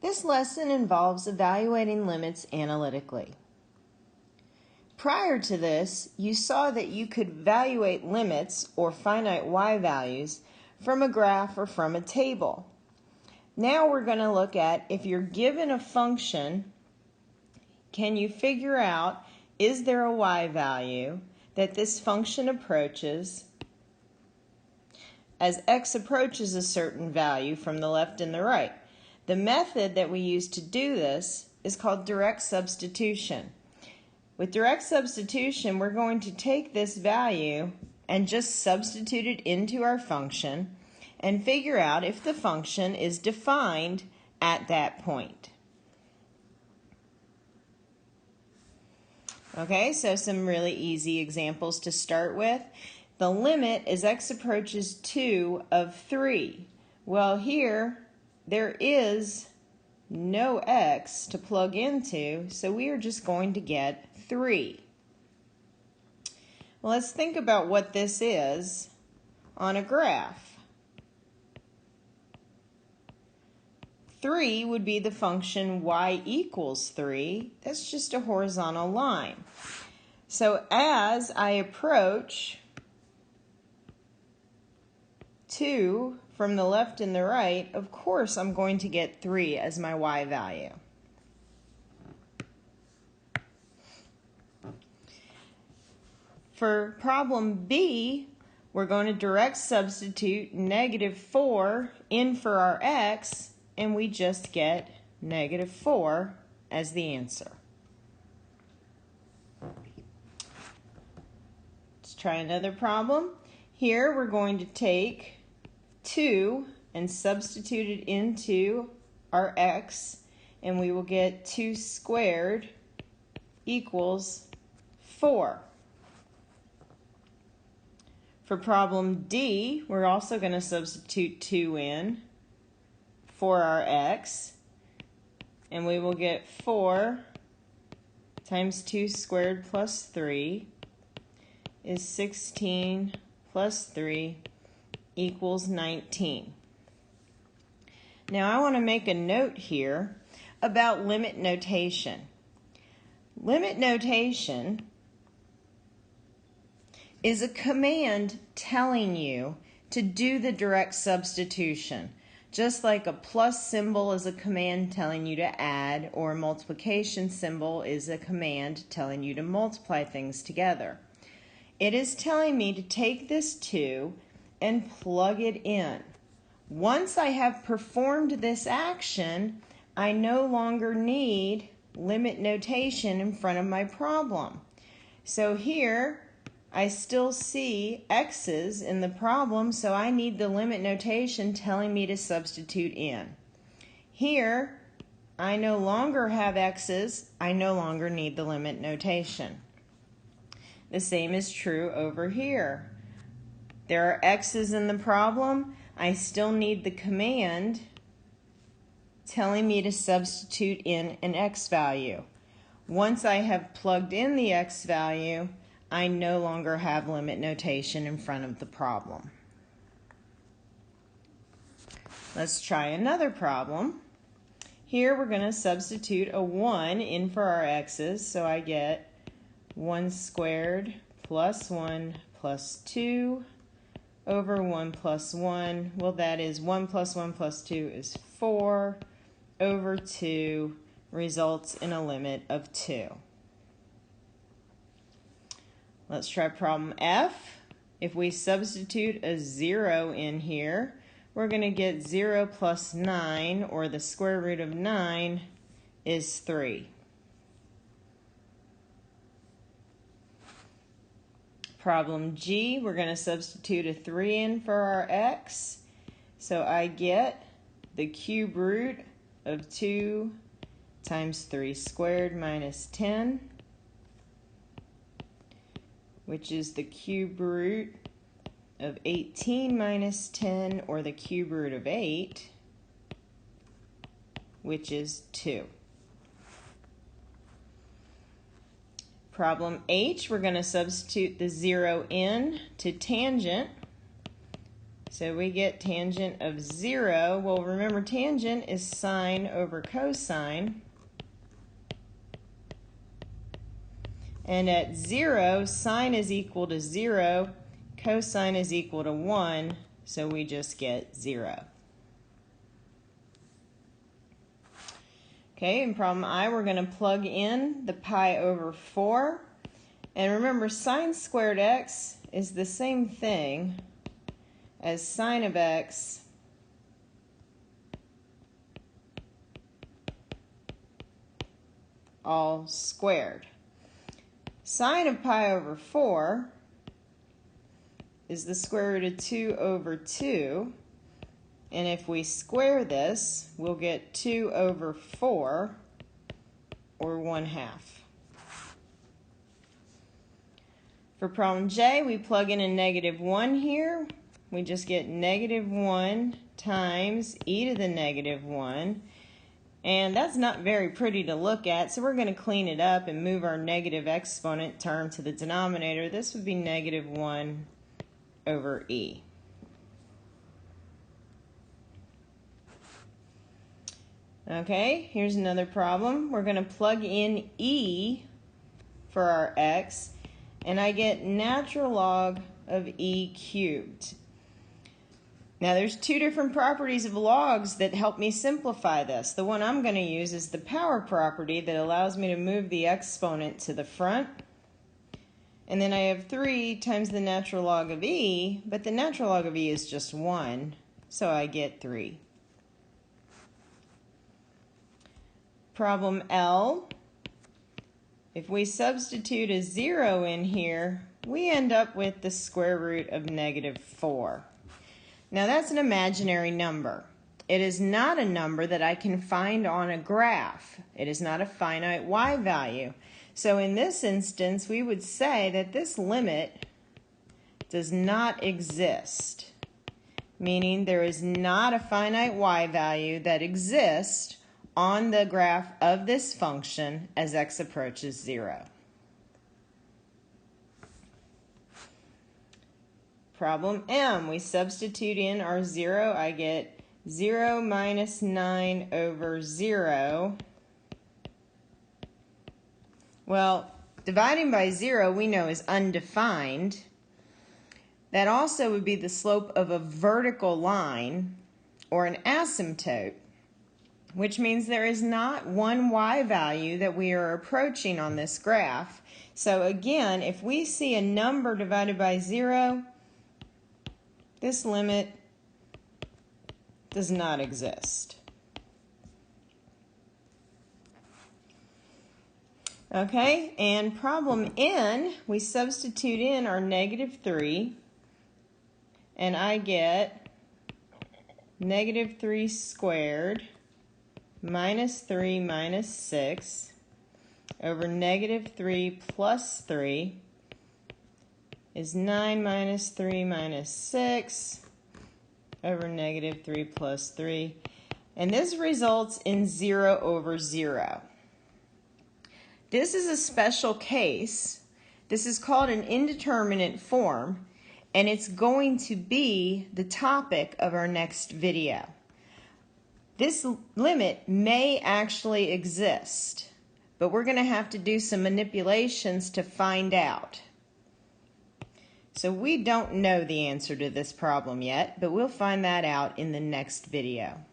This lesson involves evaluating limits analytically. Prior to this, you saw that you could evaluate limits or finite y values from a graph or from a table. Now we're going to look at if you're given a function, can you figure out, is there a y value that this function approaches as x approaches a certain value from the left and the right? The method that we use to do this is called direct substitution. With direct substitution, we're going to take this value and just substitute it into our function and figure out if the function is defined at that point. Okay, so some really easy examples to start with. The limit as x approaches 2 of 3. Well, here there is no x to plug into, so we are just going to get 3. Well, let's think about what this is on a graph. 3 would be the function y equals 3. That's just a horizontal line. So as I approach 2 from the left and the right, of course I'm going to get 3 as my y value. For problem B, we're going to direct substitute -4 in for our x, and we just get -4 as the answer. Let's try another problem. Here we're going to take 2 and substitute it into our x, and we will get 2 squared equals 4. For problem D, we're also going to substitute 2 in for our x, and we will get 4 times 2 squared plus 3 is 16 plus 3 equals 19. Now I want to make a note here about limit notation. Limit notation is a command telling you to do the direct substitution. Just like a plus symbol is a command telling you to add, or a multiplication symbol is a command telling you to multiply things together. It is telling me to take this 2 and plug it in. Once I have performed this action, I no longer need limit notation in front of my problem. So here I still see x's in the problem, so I need the limit notation telling me to substitute in. Here I no longer have x's, I no longer need the limit notation. The same is true over here. There are x's in the problem. I still need the command telling me to substitute in an x value. Once I have plugged in the x value, I no longer have limit notation in front of the problem. Let's try another problem. Here we're going to substitute a 1 in for our x's, so I get 1 squared plus 1 plus 2 over 1 plus 1. Well, that is 1 plus 1 plus 2 is 4 over 2 results in a limit of 2. Let's try problem F. If we substitute a 0 in here, we're going to get 0 plus 9, or the square root of 9, is 3. Problem G, we're going to substitute a 3 in for our x. So I get the cube root of 2 times 3 squared minus 10, which is the cube root of 18 minus 10, or the cube root of 8, which is 2. Problem H, we're going to substitute the 0 in to tangent. So we get tangent of 0. Well, remember, tangent is sine over cosine. And at 0, sine is equal to 0, cosine is equal to 1, so we just get 0. Okay, in problem I, we're going to plug in the pi over 4. And remember, sine squared x is the same thing as sine of x all squared. Sine of pi over 4 is the square root of 2 over 2. And if we square this, we'll get 2 over 4, or 1/2. For problem J, we plug in a -1 here. We just get -1 times e to the -1. And that's not very pretty to look at, so we're going to clean it up and move our negative exponent term to the denominator. This would be -1 over e. Okay, here's another problem. We're going to plug in e for our x, and I get natural log of e cubed. Now there's two different properties of logs that help me simplify this. The one I'm going to use is the power property that allows me to move the exponent to the front. And then I have 3 times the natural log of e, but the natural log of e is just 1, so I get 3. Problem L, if we substitute a 0 in here, we end up with the square root of -4. Now that's an imaginary number. It is not a number that I can find on a graph. It is not a finite y value. So in this instance, we would say that this limit does not exist, meaning there is not a finite y value that exists on the graph of this function as x approaches 0. Problem M, we substitute in our 0. I get 0 minus 9 over 0. Well, dividing by 0 we know is undefined. That also would be the slope of a vertical line or an asymptote, which means there is not one y value that we are approaching on this graph. So again, if we see a number divided by 0, this limit does not exist. Okay, and problem N, we substitute in our -3, and I get -3 squared minus 3 minus 6 over -3 plus 3 is 9 minus 3 minus 6 over -3 plus 3. And this results in 0 over 0. This is a special case. This is called an indeterminate form, and it's going to be the topic of our next video. This limit may actually exist, but we're going to have to do some manipulations to find out. So we don't know the answer to this problem yet, but we'll find that out in the next video.